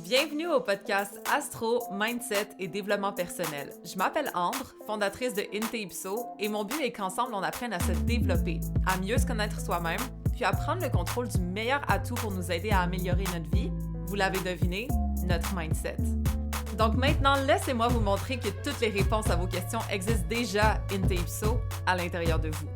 Bienvenue au podcast Astro, Mindset et Développement personnel. Je m'appelle Ambre, fondatrice de Inte-Ipso, et mon but est qu'ensemble on apprenne à se développer, à mieux se connaître soi-même, puis à prendre le contrôle du meilleur atout pour nous aider à améliorer notre vie. Vous l'avez deviné, notre mindset. Donc maintenant, laissez-moi vous montrer que toutes les réponses à vos questions existent déjà Inte-Ipso à l'intérieur de vous.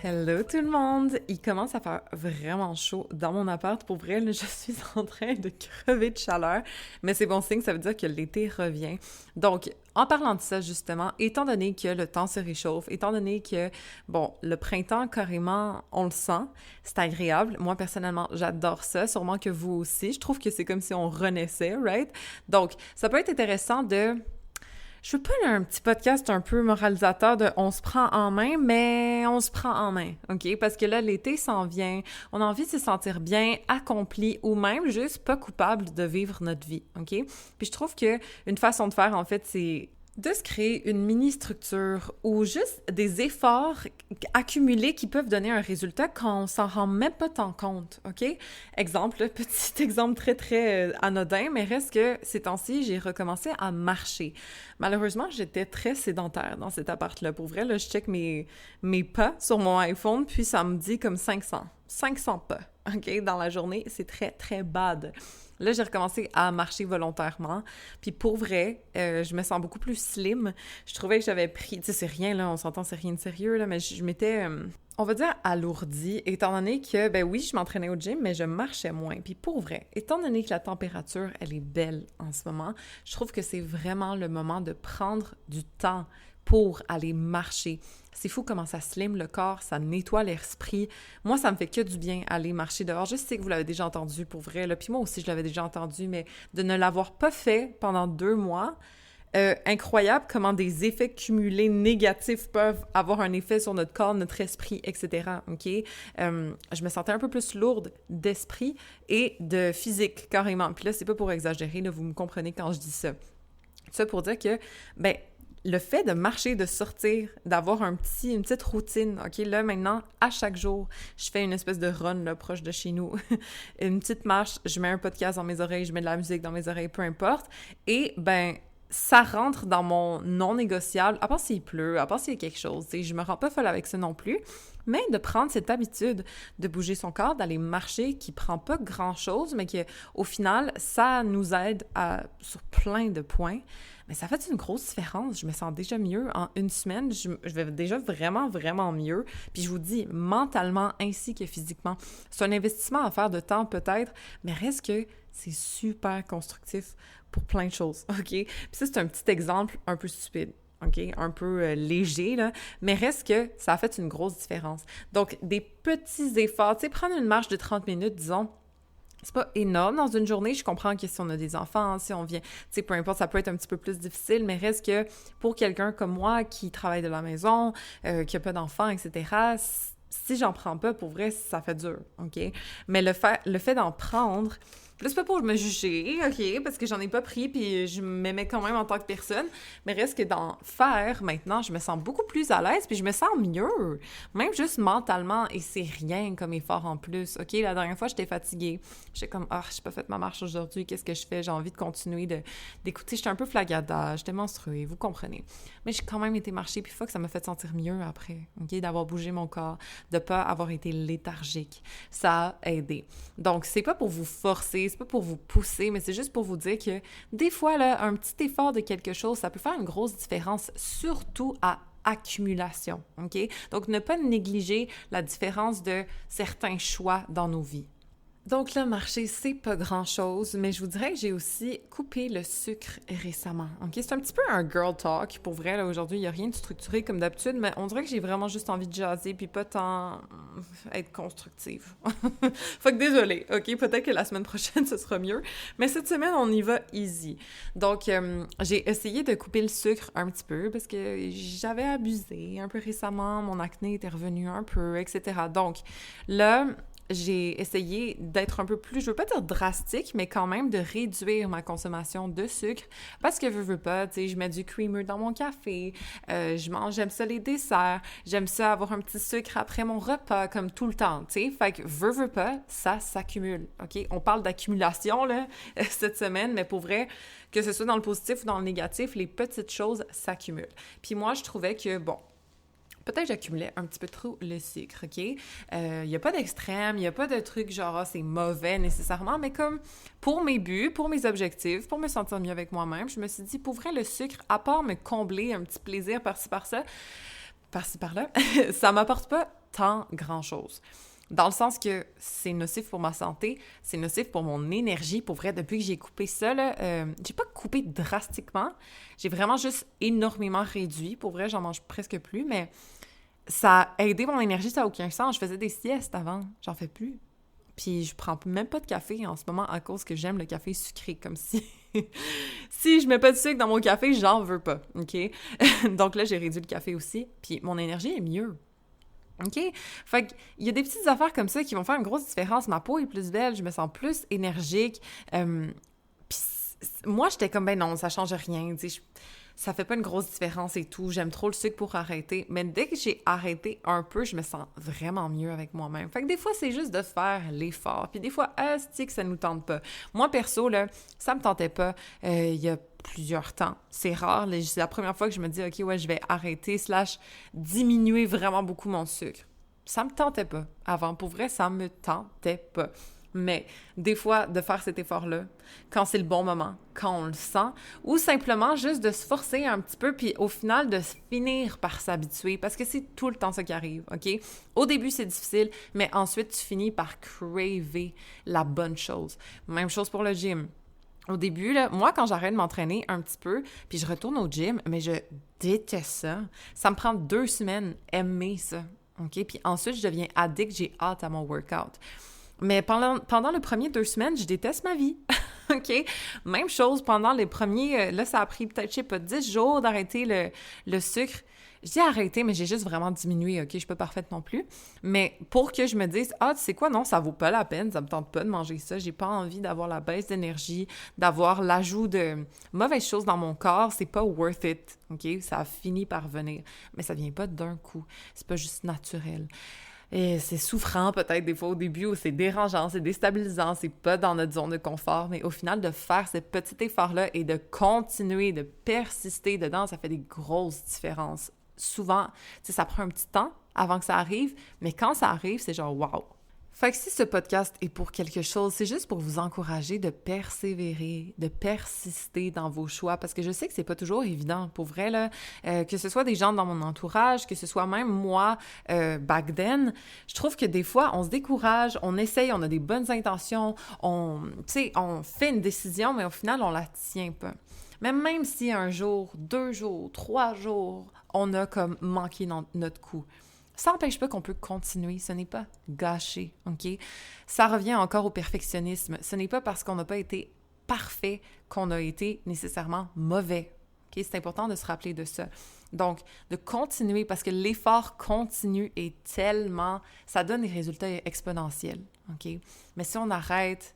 Hello tout le monde! Il commence à faire vraiment chaud dans mon appart. Pour vrai, là, je suis en train de crever de chaleur, mais c'est bon signe, ça veut dire que l'été revient. Donc, en parlant de ça justement, étant donné que le temps se réchauffe, étant donné que, bon, le printemps carrément, on le sent, c'est agréable. Moi, personnellement, j'adore ça, sûrement que vous aussi. Je trouve que c'est comme si on renaissait, right? Donc, ça peut être intéressant de... Je veux pas un petit podcast un peu moralisateur de « on se prend en main », mais on se prend en main, OK? Parce que là, l'été s'en vient, on a envie de se sentir bien, accompli ou même juste pas coupable de vivre notre vie, OK? Puis je trouve qu'une façon de faire, en fait, c'est de se créer une mini-structure ou juste des efforts accumulés qui peuvent donner un résultat quand on s'en rend même pas tant compte, OK? Exemple, petit exemple très anodin, mais reste que ces temps-ci, j'ai recommencé à marcher. Malheureusement, j'étais très sédentaire dans cet appart-là. Pour vrai, là, je check mes pas sur mon iPhone, puis ça me dit comme 500 pas, OK? Dans la journée, c'est très, très bad. Là, j'ai recommencé à marcher volontairement. Puis pour vrai, je me sens beaucoup plus slim. Je trouvais que j'avais pris... Tu sais, c'est rien, là, on s'entend, c'est rien de sérieux, là, mais je m'étais, on va dire, alourdie, étant donné que, ben oui, je m'entraînais au gym, mais je marchais moins. Puis pour vrai, étant donné que la température, elle est belle en ce moment, je trouve que c'est vraiment le moment de prendre du temps pour aller marcher. C'est fou comment ça slim le corps, ça nettoie l'esprit. Moi, ça me fait que du bien aller marcher dehors. Je sais que vous l'avez déjà entendu pour vrai, là. Puis moi aussi, je l'avais déjà entendu, mais de ne l'avoir pas fait pendant 2 mois, incroyable comment des effets cumulés négatifs peuvent avoir un effet sur notre corps, notre esprit, etc. OK? Je me sentais un peu plus lourde d'esprit et de physique, carrément. Puis là, c'est pas pour exagérer, là, vous me comprenez quand je dis ça. Ça pour dire que, ben, le fait de marcher, de sortir, d'avoir une petite routine, OK? Là, maintenant, à chaque jour, je fais une espèce de run, là, proche de chez nous. Une petite marche, je mets un podcast dans mes oreilles, je mets de la musique dans mes oreilles, peu importe. Et, ben, ça rentre dans mon non négociable, à part s'il pleut, à part s'il y a quelque chose. Tu sais, je me rends pas folle avec ça non plus. Mais de prendre cette habitude de bouger son corps, d'aller marcher, qui prend pas grand-chose, mais qui, au final, ça nous aide sur plein de points. Mais ça fait une grosse différence. Je me sens déjà mieux. En une semaine, je vais déjà vraiment, vraiment mieux. Puis je vous dis, mentalement ainsi que physiquement. C'est un investissement à faire de temps peut-être, mais reste que c'est super constructif pour plein de choses, OK? Puis ça, c'est un petit exemple un peu stupide. OK? Un peu léger, là, mais reste que ça a fait une grosse différence. Donc, des petits efforts, tu sais, prendre une marche de 30 minutes, disons, c'est pas énorme dans une journée. Je comprends que si on a des enfants, si on vient, tu sais, peu importe, ça peut être un petit peu plus difficile, mais reste que pour quelqu'un comme moi qui travaille de la maison, qui a pas d'enfants, etc., si j'en prends pas, pour vrai, ça fait dur, OK? Mais le fait d'en prendre... Là, c'est pas pour me juger, OK, parce que j'en ai pas pris, puis je m'aimais quand même en tant que personne, mais reste que d'en faire, maintenant, je me sens beaucoup plus à l'aise, puis je me sens mieux, même juste mentalement, et c'est rien comme effort en plus, OK? La dernière fois, j'étais fatiguée, j'étais comme « Ah, j'ai pas fait ma marche aujourd'hui, qu'est-ce que je fais? J'ai envie de continuer d'écouter. » J'étais un peu flagada, j'étais menstruée, vous comprenez. Mais j'ai quand même été marcher, puis fuck, ça m'a fait sentir mieux après, OK? D'avoir bougé mon corps, de pas avoir été léthargique. Ça a aidé. Donc, c'est pas pour vous forcer, c'est pas pour vous pousser, mais c'est juste pour vous dire que des fois, là, un petit effort de quelque chose, ça peut faire une grosse différence, surtout à accumulation, OK? Donc, ne pas négliger la différence de certains choix dans nos vies. Donc là, marcher, c'est pas grand-chose, mais je vous dirais que j'ai aussi coupé le sucre récemment, OK? C'est un petit peu un girl talk, pour vrai, là, aujourd'hui, il n'y a rien de structuré comme d'habitude, mais on dirait que j'ai vraiment juste envie de jaser, puis pas tant être constructive. Fait que désolée, OK? Peut-être que la semaine prochaine, ce sera mieux, mais cette semaine, on y va easy. Donc, j'ai essayé de couper le sucre un petit peu, parce que j'avais abusé un peu récemment, mon acné était revenu un peu, etc. Donc, là... j'ai essayé d'être un peu plus, je veux pas dire drastique, mais quand même de réduire ma consommation de sucre parce que veux pas, tu sais, je mets du creamer dans mon café, j'aime ça les desserts, j'aime ça avoir un petit sucre après mon repas comme tout le temps, tu sais, fait que veux pas, ça s'accumule, OK? On parle d'accumulation, là, cette semaine, mais pour vrai, que ce soit dans le positif ou dans le négatif, les petites choses s'accumulent. Puis moi, je trouvais que, bon, peut-être que j'accumulais un petit peu trop le sucre, OK? Il n'y a pas d'extrême, il n'y a pas de truc genre ah, c'est mauvais nécessairement, mais comme pour mes buts, pour mes objectifs, pour me sentir mieux avec moi-même, je me suis dit, pour vrai, le sucre, à part me combler un petit plaisir par-ci par-là, ça m'apporte pas tant grand-chose. Dans le sens que c'est nocif pour ma santé, c'est nocif pour mon énergie. Pour vrai, depuis que j'ai coupé ça, là, j'ai pas coupé drastiquement. J'ai vraiment juste énormément réduit. Pour vrai, j'en mange presque plus, mais ça a aidé mon énergie, ça n'a aucun sens. Je faisais des siestes avant, j'en fais plus. Puis je prends même pas de café en ce moment à cause que j'aime le café sucré, comme si... si je mets pas de sucre dans mon café, j'en veux pas, OK? Donc là, j'ai réduit le café aussi, puis mon énergie est mieux. OK? Fait qu'il y a des petites affaires comme ça qui vont faire une grosse différence. Ma peau est plus belle, je me sens plus énergique. Puis moi, j'étais comme, ben non, ça change rien, tu sais, ça fait pas une grosse différence et tout. J'aime trop le sucre pour arrêter. Mais dès que j'ai arrêté un peu, je me sens vraiment mieux avec moi-même. Fait que des fois, c'est juste de faire l'effort. Puis des fois, c'est que ça nous tente pas. Moi, perso, là, ça me tentait pas il y a plusieurs temps. C'est rare. Là, c'est la première fois que je me dis, OK, ouais, je vais arrêter / diminuer vraiment beaucoup mon sucre. Ça me tentait pas. Avant, pour vrai, ça me tentait pas. Mais des fois, de faire cet effort-là, quand c'est le bon moment, quand on le sent, ou simplement juste de se forcer un petit peu, puis au final, de finir par s'habituer, parce que c'est tout le temps ça qui arrive, OK? Au début, c'est difficile, mais ensuite, tu finis par craver la bonne chose. Même chose pour le gym. Au début, là, moi, quand j'arrête de m'entraîner un petit peu, puis je retourne au gym, mais je déteste ça. Ça me prend 2 semaines aimer ça, OK? Puis ensuite, je deviens addict, j'ai hâte à mon workout. Mais pendant les premiers 2 semaines, je déteste ma vie, OK? Même chose pendant les premiers... là, ça a pris peut-être, je sais pas, 10 jours d'arrêter le sucre. Je dis arrêter, mais j'ai juste vraiment diminué, OK? Je suis pas parfaite non plus. Mais pour que je me dise, tu sais quoi? Non, ça vaut pas la peine, ça me tente pas de manger ça. J'ai pas envie d'avoir la baisse d'énergie, d'avoir l'ajout de mauvaises choses dans mon corps. C'est pas worth it, OK? Ça a fini par venir. Mais ça vient pas d'un coup. C'est pas juste naturel. Et c'est souffrant peut-être des fois au début, ou c'est dérangeant, c'est déstabilisant, c'est pas dans notre zone de confort, mais au final, de faire ce petit effort-là et de continuer, de persister dedans, ça fait des grosses différences. Souvent, tu sais, ça prend un petit temps avant que ça arrive, mais quand ça arrive, c'est genre « wow ». Fait que si ce podcast est pour quelque chose, c'est juste pour vous encourager de persévérer, de persister dans vos choix, parce que je sais que c'est pas toujours évident, pour vrai, là, que ce soit des gens dans mon entourage, que ce soit même moi, back then, je trouve que des fois, on se décourage, on essaye, on a des bonnes intentions, on fait une décision, mais au final, on la tient pas. Mais même si un jour, 2 jours, 3 jours, on a comme manqué notre coup, ça n'empêche pas qu'on peut continuer, ce n'est pas gâché, OK? Ça revient encore au perfectionnisme. Ce n'est pas parce qu'on n'a pas été parfait qu'on a été nécessairement mauvais, OK? C'est important de se rappeler de ça. Donc, de continuer, parce que l'effort continu est tellement... ça donne des résultats exponentiels, OK? Mais si on arrête,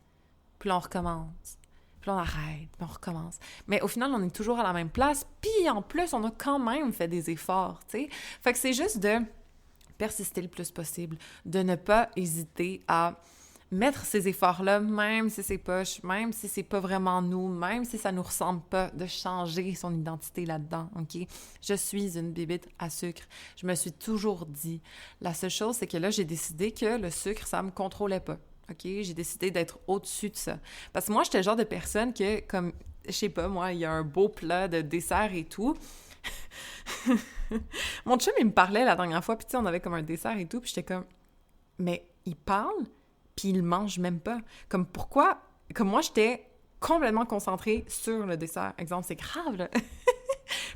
puis on recommence, puis on arrête, puis on recommence. Mais au final, on est toujours à la même place, puis en plus, on a quand même fait des efforts, tu sais? Fait que c'est juste de persister le plus possible, de ne pas hésiter à mettre ces efforts-là, même si c'est poche, même si c'est pas vraiment nous, même si ça nous ressemble pas, de changer son identité là-dedans, OK? Je suis une bébite à sucre. Je me suis toujours dit, la seule chose, c'est que là, j'ai décidé que le sucre, ça me contrôlait pas, OK? J'ai décidé d'être au-dessus de ça. Parce que moi, j'étais le genre de personne que, comme, je sais pas, moi, il y a un beau plat de dessert et tout, mon chum, il me parlait la dernière fois, puis tu sais, on avait comme un dessert et tout, puis j'étais comme, mais il parle, puis il mange même pas. Comme, pourquoi? Comme moi, j'étais complètement concentrée sur le dessert. Exemple, c'est grave, là.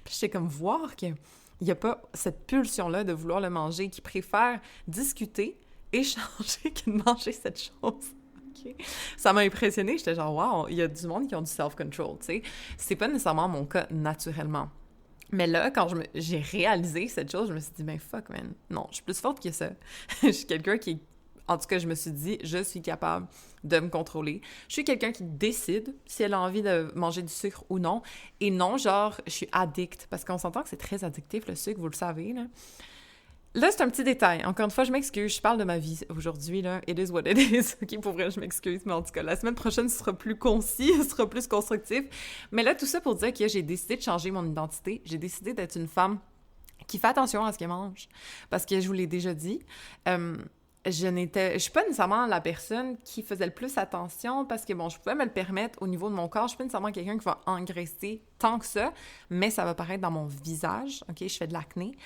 Puis j'étais comme, voir qu'il n'y a pas cette pulsion-là de vouloir le manger, qu'il préfère discuter, échanger que de manger cette chose. Okay. Ça m'a impressionnée, j'étais genre, wow, il y a du monde qui ont du self-control, tu sais. C'est pas nécessairement mon cas naturellement. Mais là, quand j'ai réalisé cette chose, je me suis dit, ben fuck, man, non, je suis plus forte que ça. Je suis quelqu'un qui est En tout cas, je me suis dit, je suis capable de me contrôler. Je suis quelqu'un qui décide si elle a envie de manger du sucre ou non. Et non, genre, je suis addict. Parce qu'on s'entend que c'est très addictif, le sucre, vous le savez, là. Là, c'est un petit détail. Encore une fois, je m'excuse. Je parle de ma vie aujourd'hui, là. It is what it is. OK, pour vrai, je m'excuse. Mais en tout cas, la semaine prochaine, ce sera plus concis, ce sera plus constructif. Mais là, tout ça pour dire que j'ai décidé de changer mon identité. J'ai décidé d'être une femme qui fait attention à ce qu'elle mange. Parce que je vous l'ai déjà dit, je suis pas nécessairement la personne qui faisait le plus attention parce que, bon, je pouvais me le permettre au niveau de mon corps. Je suis pas nécessairement quelqu'un qui va engraisser tant que ça, mais ça va paraître dans mon visage, OK? Je fais de l'acné.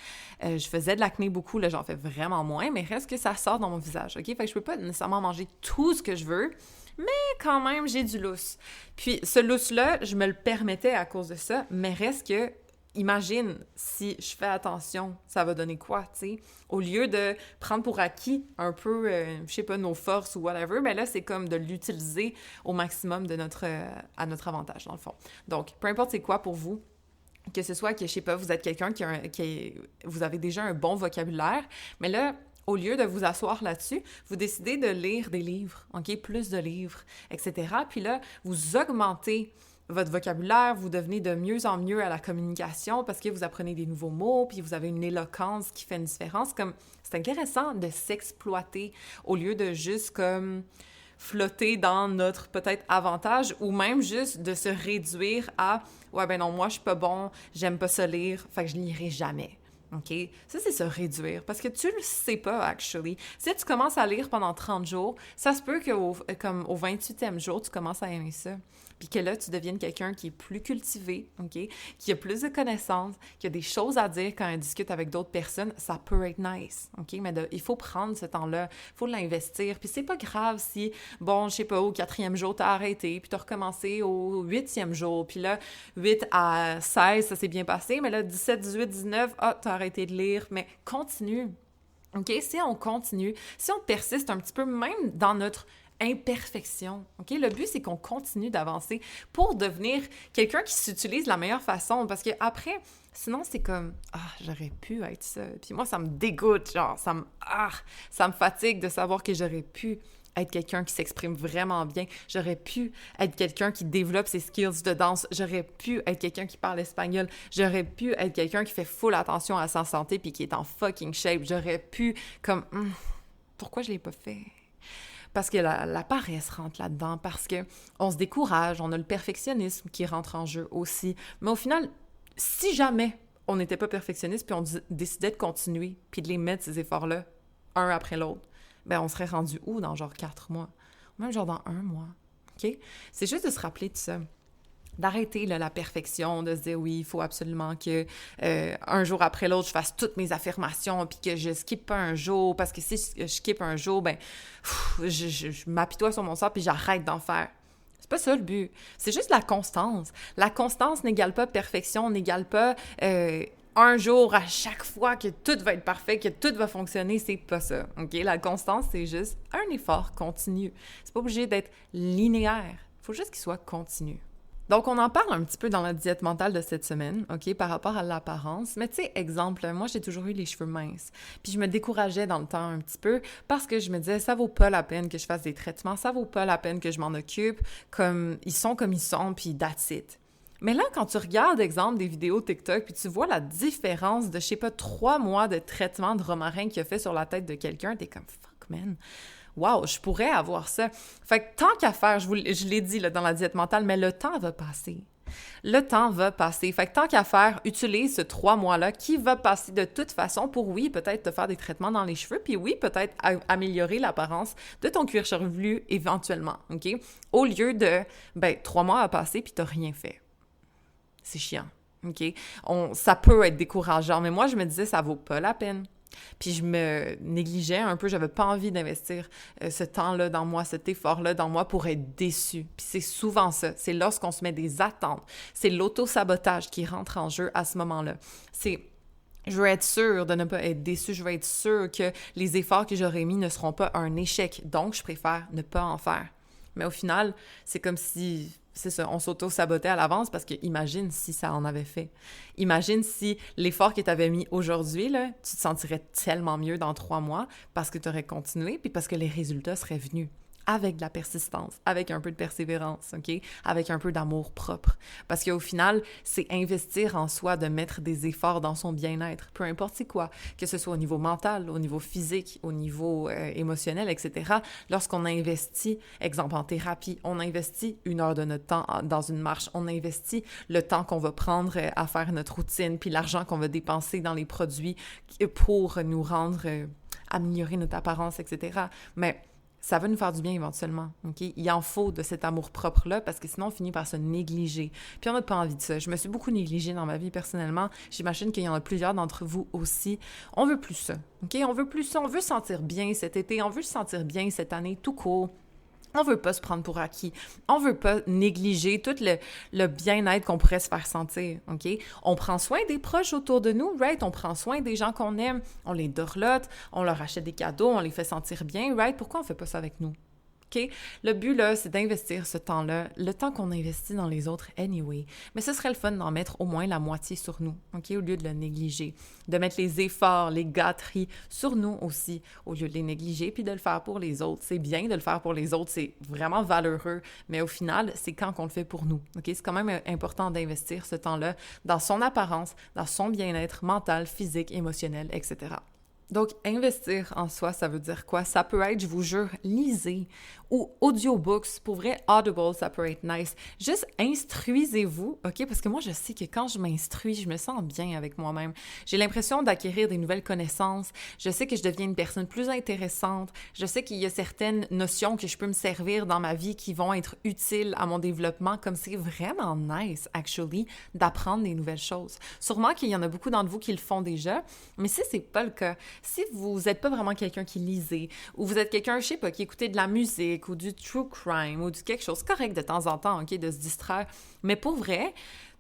Je faisais de l'acné beaucoup, là, j'en fais vraiment moins, mais reste que ça sort dans mon visage, OK? Fait que je peux pas nécessairement manger tout ce que je veux, mais quand même, j'ai du lousse. Puis ce lousse-là, je me le permettais à cause de ça, mais reste que imagine si je fais attention, ça va donner quoi, tu sais? Au lieu de prendre pour acquis un peu, je sais pas, nos forces ou whatever, mais là, c'est comme de l'utiliser au maximum de à notre avantage, dans le fond. Donc, peu importe c'est quoi pour vous, que ce soit que, je sais pas, vous êtes quelqu'un vous avez déjà un bon vocabulaire, mais là, au lieu de vous asseoir là-dessus, vous décidez de lire des livres, OK? Plus de livres, etc. Puis là, vous augmentez votre vocabulaire, vous devenez de mieux en mieux à la communication parce que vous apprenez des nouveaux mots, puis vous avez une éloquence qui fait une différence. Comme, c'est intéressant de s'exploiter au lieu de juste comme flotter dans notre peut-être avantage ou même juste de se réduire à « Ouais, ben non, moi, je suis pas bon, j'aime pas ça lire, fait que je lirai jamais. » OK? Ça, c'est se réduire, parce que tu le sais pas, actually. Si tu commences à lire pendant 30 jours, ça se peut comme au 28e jour, tu commences à aimer ça. Puis que là, tu deviennes quelqu'un qui est plus cultivé, OK? Qui a plus de connaissances, qui a des choses à dire quand elle discute avec d'autres personnes, ça peut être nice, OK? Mais il faut prendre ce temps-là, il faut l'investir. Puis c'est pas grave si, bon, je sais pas, au 4e jour, t'as arrêté, puis t'as recommencé au 8e jour, puis là, 8 à 16, ça s'est bien passé, mais là, 17, 18, 19, t'as arrêté de lire, mais continue, OK? Si on continue, si on persiste un petit peu, même dans notre imperfection, OK? Le but, c'est qu'on continue d'avancer pour devenir quelqu'un qui s'utilise de la meilleure façon, parce que après, sinon, c'est comme « Ah, j'aurais pu être ça. » Puis moi, ça me dégoûte, genre, ça me fatigue de savoir que j'aurais pu être quelqu'un qui s'exprime vraiment bien. J'aurais pu être quelqu'un qui développe ses skills de danse. J'aurais pu être quelqu'un qui parle espagnol. J'aurais pu être quelqu'un qui fait full attention à sa santé puis qui est en fucking shape. J'aurais pu, comme, pourquoi je l'ai pas fait? Parce que la paresse rentre là-dedans, parce qu'on se décourage, on a le perfectionnisme qui rentre en jeu aussi. Mais au final, si jamais on n'était pas perfectionniste puis on décidait de continuer puis de les mettre, ces efforts-là, un après l'autre, ben on serait rendu où dans genre 4 mois? Ou même genre dans 1 mois, OK? C'est juste de se rappeler de ça. D'arrêter là, la perfection, de se dire oui, il faut absolument que un jour après l'autre, je fasse toutes mes affirmations puis que je skippe pas un jour, parce que si je skippe un jour, ben je m'apitoie sur mon sort puis j'arrête d'en faire. C'est pas ça le but. C'est juste la constance. La constance n'égale pas perfection, n'égale pas un jour à chaque fois que tout va être parfait, que tout va fonctionner. C'est pas ça, OK? La constance, c'est juste un effort continu. C'est pas obligé d'être linéaire. Il faut juste qu'il soit continu. Donc, on en parle un petit peu dans la diète mentale de cette semaine, OK, par rapport à l'apparence. Mais tu sais, exemple, moi, j'ai toujours eu les cheveux minces. Puis je me décourageais dans le temps un petit peu parce que je me disais, ça vaut pas la peine que je fasse des traitements, ça vaut pas la peine que je m'en occupe, comme ils sont, puis that's it. Mais là, quand tu regardes, exemple, des vidéos TikTok, puis tu vois la différence de, je sais pas, 3 mois de traitement de romarin qu'il a fait sur la tête de quelqu'un, t'es comme, fuck, man. Wow, je pourrais avoir ça. Fait que tant qu'à faire, je l'ai dit là, dans la diète mentale, mais le temps va passer. Le temps va passer. Fait que tant qu'à faire, utilise ce 3 mois-là qui va passer de toute façon pour, oui, peut-être te faire des traitements dans les cheveux, puis oui, peut-être améliorer l'apparence de ton cuir chevelu éventuellement, OK? Au lieu de, 3 mois à passer puis t'as rien fait. C'est chiant, OK? Ça peut être décourageant, mais moi, je me disais, ça vaut pas la peine. Puis je me négligeais un peu, j'avais pas envie d'investir ce temps-là dans moi, cet effort-là dans moi pour être déçue. Puis c'est souvent ça, c'est lorsqu'on se met des attentes, c'est l'auto-sabotage qui rentre en jeu à ce moment-là. Je veux être sûre de ne pas être déçue, je veux être sûre que les efforts que j'aurais mis ne seront pas un échec, donc je préfère ne pas en faire. Mais au final, c'est comme si, c'est ça, on s'auto-sabotait à l'avance parce que imagine si ça en avait fait. Imagine si l'effort que tu avais mis aujourd'hui, là, tu te sentirais tellement mieux dans 3 mois parce que tu aurais continué puis parce que les résultats seraient venus. Avec de la persistance, avec un peu de persévérance, OK? Avec un peu d'amour propre. Parce qu'au final, c'est investir en soi, de mettre des efforts dans son bien-être, peu importe c'est quoi, que ce soit au niveau mental, au niveau physique, au niveau émotionnel, etc. Lorsqu'on investit, exemple en thérapie, on investit 1 heure de notre temps dans une marche, on investit le temps qu'on va prendre à faire notre routine, puis l'argent qu'on va dépenser dans les produits pour nous rendre, améliorer notre apparence, etc. Mais ça va nous faire du bien éventuellement, OK? Il en faut de cet amour-propre-là parce que sinon, on finit par se négliger. Puis on n'a pas envie de ça. Je me suis beaucoup négligée dans ma vie personnellement. J'imagine qu'il y en a plusieurs d'entre vous aussi. On veut plus ça, OK? On veut plus ça. On veut se sentir bien cet été. On veut se sentir bien cette année tout court. On veut pas se prendre pour acquis. On veut pas négliger tout le bien-être qu'on pourrait se faire sentir, OK? On prend soin des proches autour de nous, right? On prend soin des gens qu'on aime. On les dorlote, on leur achète des cadeaux, on les fait sentir bien, right? Pourquoi on fait pas ça avec nous? OK? Le but, là, c'est d'investir ce temps-là, le temps qu'on investit dans les autres anyway. Mais ce serait le fun d'en mettre au moins la moitié sur nous, OK? Au lieu de le négliger. De mettre les efforts, les gâteries sur nous aussi, au lieu de les négliger, puis de le faire pour les autres. C'est bien de le faire pour les autres, c'est vraiment valeureux, mais au final, c'est quand qu'on le fait pour nous, OK? C'est quand même important d'investir ce temps-là dans son apparence, dans son bien-être mental, physique, émotionnel, etc. Donc, investir en soi, ça veut dire quoi? Ça peut être, je vous jure, lisez ou audiobooks. Pour vrai, Audible, ça peut être nice. Juste instruisez-vous, OK? Parce que moi, je sais que quand je m'instruis, je me sens bien avec moi-même. J'ai l'impression d'acquérir des nouvelles connaissances. Je sais que je deviens une personne plus intéressante. Je sais qu'il y a certaines notions que je peux me servir dans ma vie qui vont être utiles à mon développement, comme c'est vraiment nice, actually, d'apprendre des nouvelles choses. Sûrement qu'il y en a beaucoup d'entre vous qui le font déjà, mais si c'est pas le cas, si vous n'êtes pas vraiment quelqu'un qui lisez, ou vous êtes quelqu'un, je sais pas, qui écoutait de la musique, ou du true crime, ou du quelque chose, correct de temps en temps, OK, de se distraire, mais pour vrai,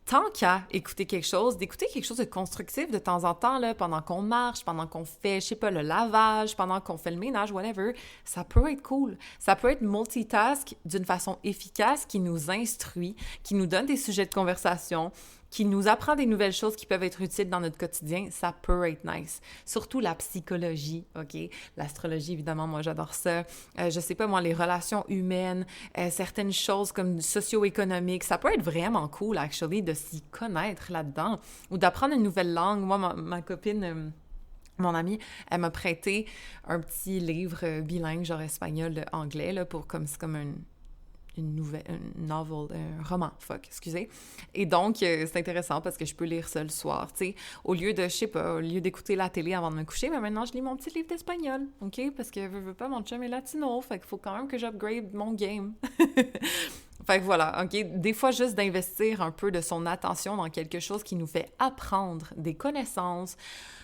tant qu'à écouter quelque chose, d'écouter quelque chose de constructif de temps en temps, là, pendant qu'on marche, pendant qu'on fait, je sais pas, le lavage, pendant qu'on fait le ménage, whatever, ça peut être cool. Ça peut être multitask d'une façon efficace qui nous instruit, qui nous donne des sujets de conversation, qui nous apprend des nouvelles choses qui peuvent être utiles dans notre quotidien, ça peut être nice. Surtout la psychologie, OK? L'astrologie, évidemment, moi, j'adore ça. Je sais pas, moi, les relations humaines, certaines choses comme socio-économiques, ça peut être vraiment cool, actually, de s'y connaître là-dedans ou d'apprendre une nouvelle langue. Moi, ma copine... Mon amie, elle m'a prêté un petit livre bilingue, genre espagnol-anglais, là, pour comme, c'est comme une nouvelle, un novel, un roman, excusez. Et donc, c'est intéressant parce que je peux lire ça le soir, tu sais. Au lieu de, je sais pas, au lieu d'écouter la télé avant de me coucher, mais maintenant, je lis mon petit livre d'espagnol, OK? Parce que, veux pas, mon chum est latino, fait qu'il faut quand même que j'upgrade mon game. Fait que voilà, OK? Des fois, juste d'investir un peu de son attention dans quelque chose qui nous fait apprendre des connaissances.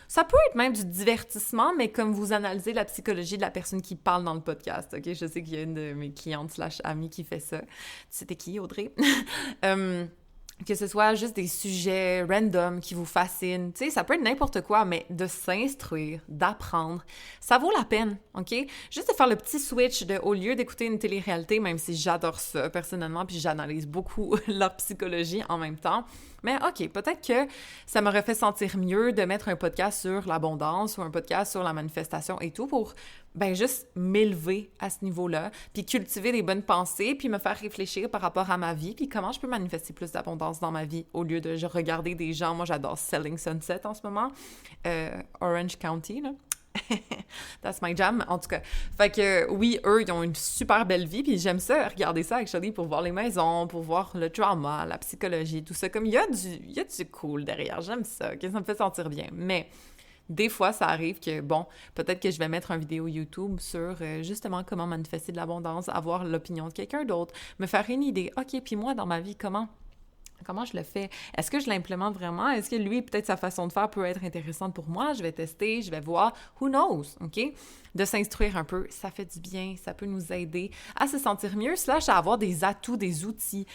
Ça peut être même du divertissement, mais comme vous analysez la psychologie de la personne qui parle dans le podcast, OK? Je sais qu'il y a une de mes clientes / amies qui fait ça. C'était qui, Audrey? Que ce soit juste des sujets random qui vous fascinent, tu sais, ça peut être n'importe quoi, mais de s'instruire, d'apprendre, ça vaut la peine, OK? Juste de faire le petit switch de, au lieu d'écouter une télé-réalité, même si j'adore ça personnellement, puis j'analyse beaucoup leur psychologie en même temps, mais OK, peut-être que ça m'aurait fait sentir mieux de mettre un podcast sur l'abondance ou un podcast sur la manifestation et tout pour, ben, juste m'élever à ce niveau-là, puis cultiver des bonnes pensées, puis me faire réfléchir par rapport à ma vie, puis comment je peux manifester plus d'abondance dans ma vie, au lieu de regarder des gens. Moi, j'adore Selling Sunset en ce moment, Orange County, là. That's my jam, en tout cas. Fait que, oui, eux, ils ont une super belle vie, puis j'aime ça, regarder ça, actually, pour voir les maisons, pour voir le drama, la psychologie, tout ça. Comme, il y a du cool derrière, j'aime ça, que ça me fait sentir bien. Mais des fois, ça arrive que, bon, peut-être que je vais mettre une vidéo YouTube sur, justement, comment manifester de l'abondance, avoir l'opinion de quelqu'un d'autre, me faire une idée. OK, puis moi, dans ma vie, comment je le fais? Est-ce que je l'implémente vraiment? Est-ce que lui, peut-être sa façon de faire peut être intéressante pour moi? Je vais tester, je vais voir. Who knows? OK? De s'instruire un peu, ça fait du bien, ça peut nous aider à se sentir mieux, / à avoir des atouts, des outils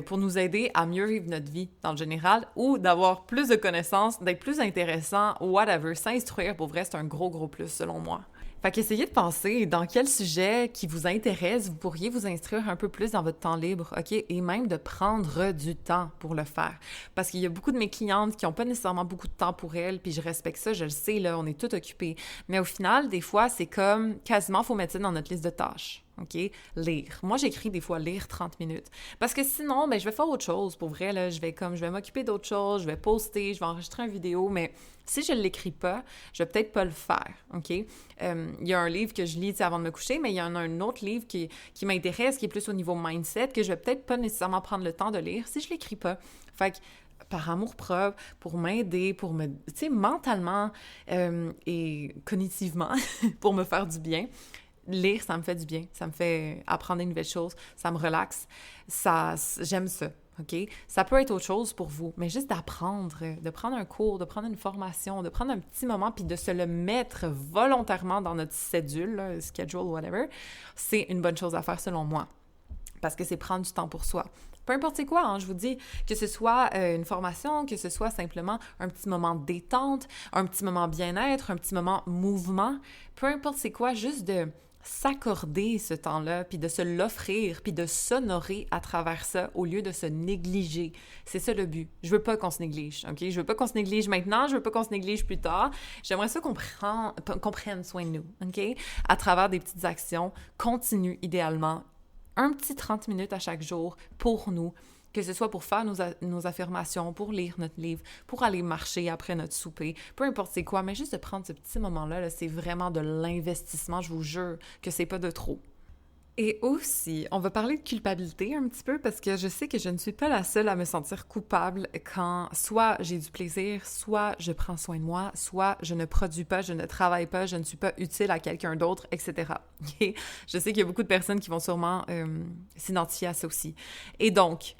pour nous aider à mieux vivre notre vie dans le général ou d'avoir plus de connaissances, d'être plus intéressant, whatever. S'instruire, pour vrai, c'est un gros plus selon moi. Fait qu'essayez de penser dans quel sujet qui vous intéresse, vous pourriez vous instruire un peu plus dans votre temps libre, OK? Et même de prendre du temps pour le faire. Parce qu'il y a beaucoup de mes clientes qui n'ont pas nécessairement beaucoup de temps pour elles, puis je respecte ça, je le sais, là, on est tous occupés. Mais au final, des fois, c'est comme quasiment, faut mettre ça dans notre liste de tâches. OK? Lire. Moi, j'écris des fois lire 30 minutes. Parce que sinon, ben, je vais faire autre chose. Pour vrai, là, je vais m'occuper d'autre chose, je vais poster, je vais enregistrer une vidéo, mais si je ne l'écris pas, je vais peut-être pas le faire. OK? Il y a un livre que je lis avant de me coucher, mais il y en a un autre livre qui m'intéresse, qui est plus au niveau mindset, que je vais peut-être pas nécessairement prendre le temps de lire si je l'écris pas. Fait que par amour-propre, pour m'aider, pour me, tu sais, mentalement et cognitivement, pour me faire du bien. Lire, ça me fait du bien, ça me fait apprendre des nouvelles choses, ça me relaxe, j'aime ça, OK? Ça peut être autre chose pour vous, mais juste d'apprendre, de prendre un cours, de prendre une formation, de prendre un petit moment puis de se le mettre volontairement dans notre cédule, là, schedule, whatever, c'est une bonne chose à faire selon moi, parce que c'est prendre du temps pour soi. Peu importe c'est quoi, hein, je vous dis, que ce soit une formation, que ce soit simplement un petit moment de détente, un petit moment bien-être, un petit moment mouvement, peu importe c'est quoi, juste de s'accorder ce temps-là, puis de se l'offrir, puis de s'honorer à travers ça au lieu de se négliger. C'est ça le but. Je veux pas qu'on se néglige, OK? Je veux pas qu'on se néglige maintenant, je veux pas qu'on se néglige plus tard. J'aimerais ça qu'on prenne soin de nous, OK? À travers des petites actions continues, idéalement. Un petit 30 minutes à chaque jour pour nous, que ce soit pour faire nos affirmations, pour lire notre livre, pour aller marcher après notre souper, peu importe c'est quoi, mais juste de prendre ce petit moment-là, là, c'est vraiment de l'investissement, je vous jure que c'est pas de trop. Et aussi, on va parler de culpabilité un petit peu parce que je sais que je ne suis pas la seule à me sentir coupable quand soit j'ai du plaisir, soit je prends soin de moi, soit je ne produis pas, je ne travaille pas, je ne suis pas utile à quelqu'un d'autre, etc. Et je sais qu'il y a beaucoup de personnes qui vont sûrement s'identifier à ça aussi. Et donc,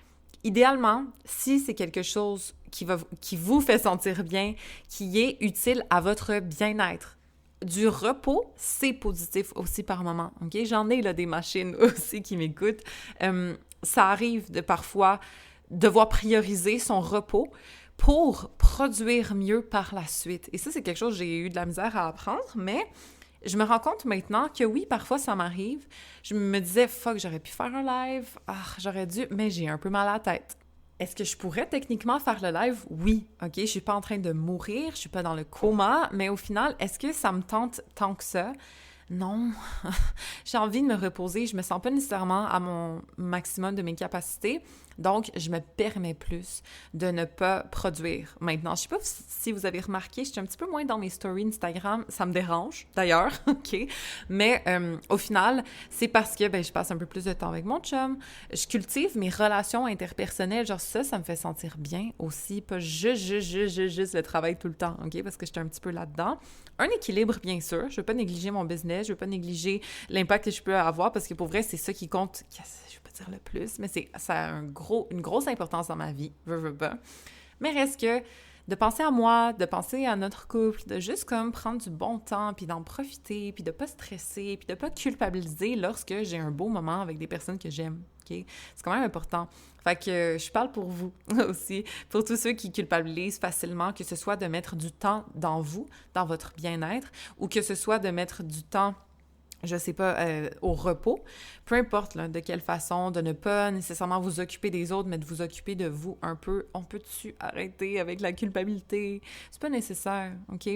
idéalement, si c'est quelque chose qui vous fait sentir bien, qui est utile à votre bien-être, du repos, c'est positif aussi par moment, OK? J'en ai là des machines aussi qui m'écoutent. Ça arrive de parfois devoir prioriser son repos pour produire mieux par la suite. Et ça, c'est quelque chose que j'ai eu de la misère à apprendre, mais je me rends compte maintenant que oui, parfois ça m'arrive. Je me disais, fuck, j'aurais pu faire un live, j'aurais dû, mais j'ai un peu mal à la tête. Est-ce que je pourrais techniquement faire le live? Oui, OK? Je suis pas en train de mourir, je suis pas dans le coma, mais au final, est-ce que ça me tente tant que ça? Non. J'ai envie de me reposer, je me sens pas nécessairement à mon maximum de mes capacités, donc je me permets plus de ne pas produire. Maintenant, je sais pas si vous avez remarqué, je suis un petit peu moins dans mes stories Instagram, ça me dérange d'ailleurs, OK? Mais au final, c'est parce que je passe un peu plus de temps avec mon chum, je cultive mes relations interpersonnelles, genre ça me fait sentir bien aussi, pas juste le travail tout le temps, OK? Parce que j'étais un petit peu là-dedans. Un équilibre, bien sûr, je veux pas négliger mon business, je veux pas négliger l'impact que je peux avoir parce que pour vrai, c'est ça qui compte, je vais pas dire le plus, mais ça a une grosse importance dans ma vie, veux pas. Mais reste que de penser à moi, de penser à notre couple, de juste comme prendre du bon temps, puis d'en profiter, puis de pas stresser, puis de pas culpabiliser lorsque j'ai un beau moment avec des personnes que j'aime, OK? C'est quand même important. Fait que je parle pour vous aussi, pour tous ceux qui culpabilisent facilement, que ce soit de mettre du temps dans vous, dans votre bien-être, ou que ce soit de mettre du temps je sais pas, au repos, peu importe là, de quelle façon, de ne pas nécessairement vous occuper des autres, mais de vous occuper de vous un peu. On peut-tu arrêter avec la culpabilité? C'est pas nécessaire, OK?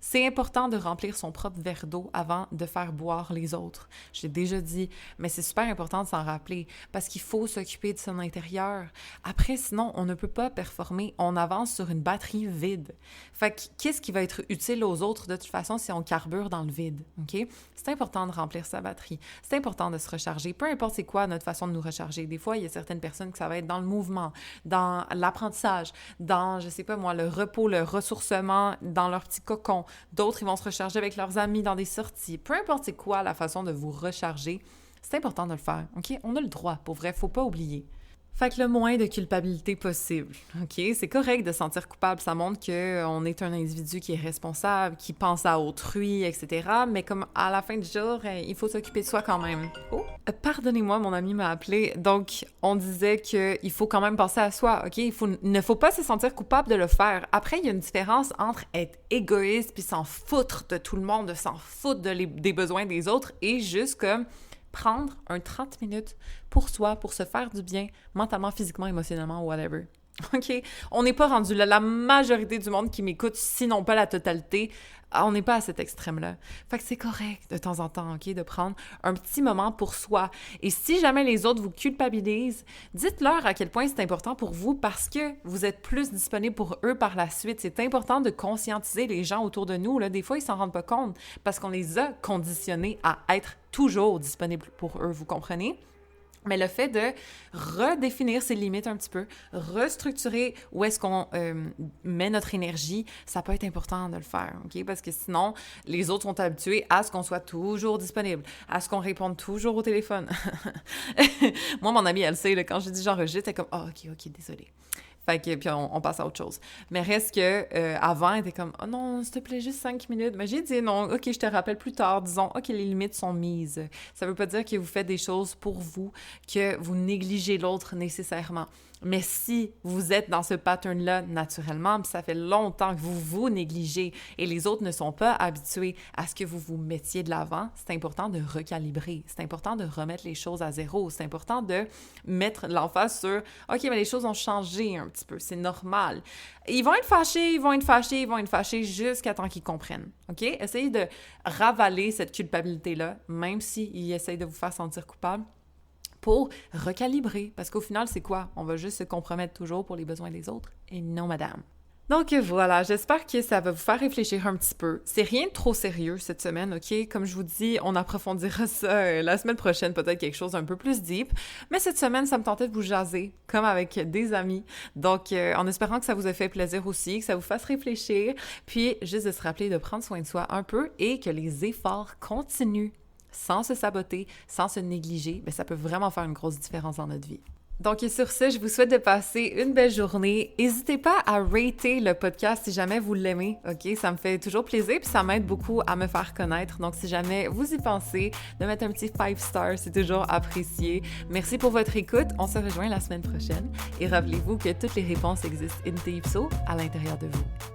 C'est important de remplir son propre verre d'eau avant de faire boire les autres. Je l'ai déjà dit, mais c'est super important de s'en rappeler parce qu'il faut s'occuper de son intérieur. Après, sinon, on ne peut pas performer. On avance sur une batterie vide. Fait que qu'est-ce qui va être utile aux autres de toute façon si on carbure dans le vide, OK? C'est important de remplir sa batterie. C'est important de se recharger. Peu importe c'est quoi notre façon de nous recharger. Des fois, il y a certaines personnes que ça va être dans le mouvement, dans l'apprentissage, dans, je sais pas moi, le repos, le ressourcement, dans leur petit cocon. D'autres, ils vont se recharger avec leurs amis dans des sorties. Peu importe c'est quoi la façon de vous recharger, c'est important de le faire, OK? On a le droit, pour vrai, faut pas oublier. Fait que le moins de culpabilité possible, OK? C'est correct de se sentir coupable, ça montre qu'on est un individu qui est responsable, qui pense à autrui, etc. Mais comme à la fin du jour, il faut s'occuper de soi quand même. Oh! Pardonnez-moi, mon ami m'a appelé. Donc, on disait qu'il faut quand même penser à soi, OK? Il ne faut pas se sentir coupable de le faire. Après, il y a une différence entre être égoïste puis s'en foutre de tout le monde, de s'en foutre des besoins des autres et juste comme prendre un 30 minutes pour soi, pour se faire du bien, mentalement, physiquement, émotionnellement, whatever. OK? On n'est pas rendu là. La majorité du monde qui m'écoute, sinon pas la totalité, on n'est pas à cet extrême-là. Fait que c'est correct de temps en temps, OK, de prendre un petit moment pour soi. Et si jamais les autres vous culpabilisent, dites-leur à quel point c'est important pour vous parce que vous êtes plus disponible pour eux par la suite. C'est important de conscientiser les gens autour de nous. Là. Des fois, ils s'en rendent pas compte parce qu'on les a conditionnés à être toujours disponibles pour eux, vous comprenez? Mais le fait de redéfinir ses limites un petit peu, restructurer où est-ce qu'on met notre énergie, ça peut être important de le faire, OK? Parce que sinon, les autres sont habitués à ce qu'on soit toujours disponible, à ce qu'on réponde toujours au téléphone. Moi, mon amie, elle sait, là, quand je dis j'enregistre, elle est comme « Ah, OK, désolée. » Fait que, puis on passe à autre chose. Mais reste que, avant, elle était comme « Oh non, s'il te plaît, juste 5 minutes. » Mais j'ai dit « Non, OK, je te rappelle plus tard. » Disons « OK, les limites sont mises. » Ça veut pas dire que vous faites des choses pour vous, que vous négligez l'autre nécessairement. Mais si vous êtes dans ce pattern-là naturellement, puis ça fait longtemps que vous vous négligez et les autres ne sont pas habitués à ce que vous vous mettiez de l'avant, c'est important de recalibrer. C'est important de remettre les choses à zéro. C'est important de mettre l'emphase sur « OK, mais les choses ont changé un petit peu. C'est normal. » Ils vont être fâchés jusqu'à temps qu'ils comprennent. OK? Essayez de ravaler cette culpabilité-là, même s'ils essayent de vous faire sentir coupable, pour recalibrer. Parce qu'au final, c'est quoi? On va juste se compromettre toujours pour les besoins des autres? Et non, madame. Donc voilà, j'espère que ça va vous faire réfléchir un petit peu. C'est rien de trop sérieux cette semaine, OK? Comme je vous dis, on approfondira ça la semaine prochaine, peut-être quelque chose un peu plus deep. Mais cette semaine, ça me tentait de vous jaser, comme avec des amis. Donc, en espérant que ça vous ait fait plaisir aussi, que ça vous fasse réfléchir, puis juste de se rappeler de prendre soin de soi un peu et que les efforts continuent. Sans se saboter, sans se négliger, bien, ça peut vraiment faire une grosse différence dans notre vie. Donc, sur ce, je vous souhaite de passer une belle journée. N'hésitez pas à rater le podcast si jamais vous l'aimez, OK? Ça me fait toujours plaisir puis ça m'aide beaucoup à me faire connaître. Donc, si jamais vous y pensez, de mettre un petit 5 stars, c'est toujours apprécié. Merci pour votre écoute. On se rejoint la semaine prochaine. Et rappelez-vous que toutes les réponses existent in deep so à l'intérieur de vous.